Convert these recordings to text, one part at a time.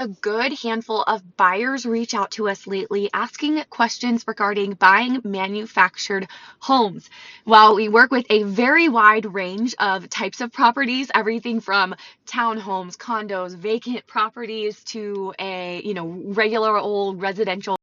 A good handful of buyers reach out to us lately asking questions regarding buying manufactured homes. While we work with a very wide range of types of properties, everything from townhomes, condos, vacant properties to regular old residential,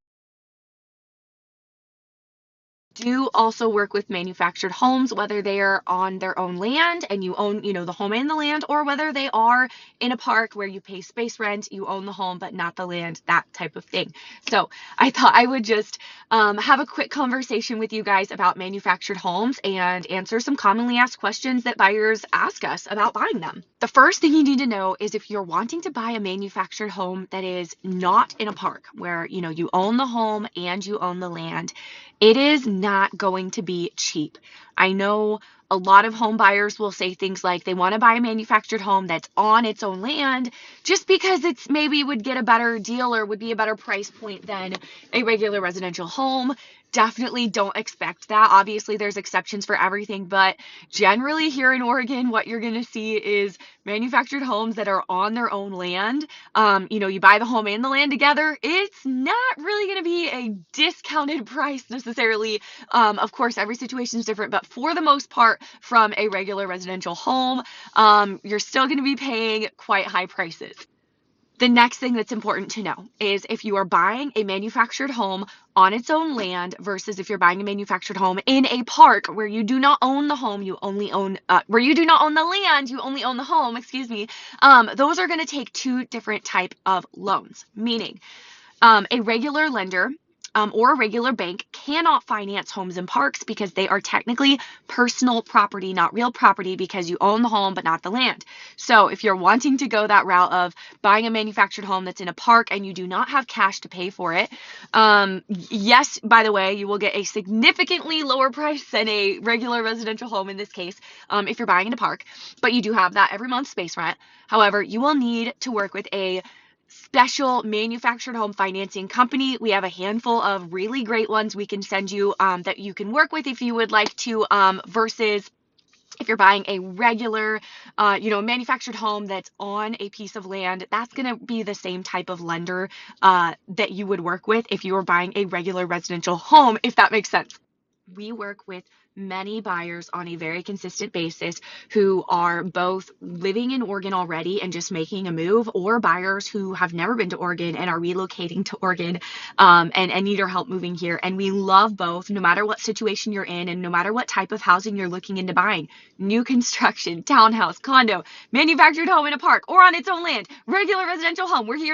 do also work with manufactured homes, whether they are on their own land and you own, the home and the land, or whether they are in a park where you pay space rent, you own the home but not the land, that type of thing. So I thought I would just have a quick conversation with you guys about manufactured homes and answer some commonly asked questions that buyers ask us about buying them. The first thing you need to know is if you're wanting to buy a manufactured home that is not in a park where, you own the home and you own the land, it is not going to be cheap. I know a lot of home buyers will say things like they want to buy a manufactured home that's on its own land just because it's maybe would get a better deal or would be a better price point than a regular residential home. Definitely don't expect that. Obviously, there's exceptions for everything, but generally here in Oregon, what you're going to see is manufactured homes that are on their own land. You buy the home and the land together. It's not really going to be a discounted price necessarily. Of course, every situation is different, but for the most part, from a regular residential home, you're still going to be paying quite high prices. The next thing that's important to know is if you are buying a manufactured home on its own land versus if you're buying a manufactured home in a park where you do not own the home, you only own, where you do not own the land, you only own the home, excuse me, those are going to take two different type of loans, meaning a regular lender or a regular bank cannot finance homes and parks because they are technically personal property, not real property, because you own the home but not the land. So if you're wanting to go that route of buying a manufactured home that's in a park and you do not have cash to pay for it, yes, by the way, you will get a significantly lower price than a regular residential home in this case if you're buying in a park, but you do have that every month space rent. However, you will need to work with a special manufactured home financing company. We have a handful of really great ones we can send you that you can work with if you would like to, versus if you're buying a regular, manufactured home that's on a piece of land, that's going to be the same type of lender that you would work with if you were buying a regular residential home, if that makes sense. We work with many buyers on a very consistent basis who are both living in Oregon already and just making a move, or buyers who have never been to Oregon and are relocating to Oregon and need our help moving here. And we love both, no matter what situation you're in and no matter what type of housing you're looking into buying. New construction, townhouse, condo, manufactured home in a park or on its own land, regular residential home. We're here to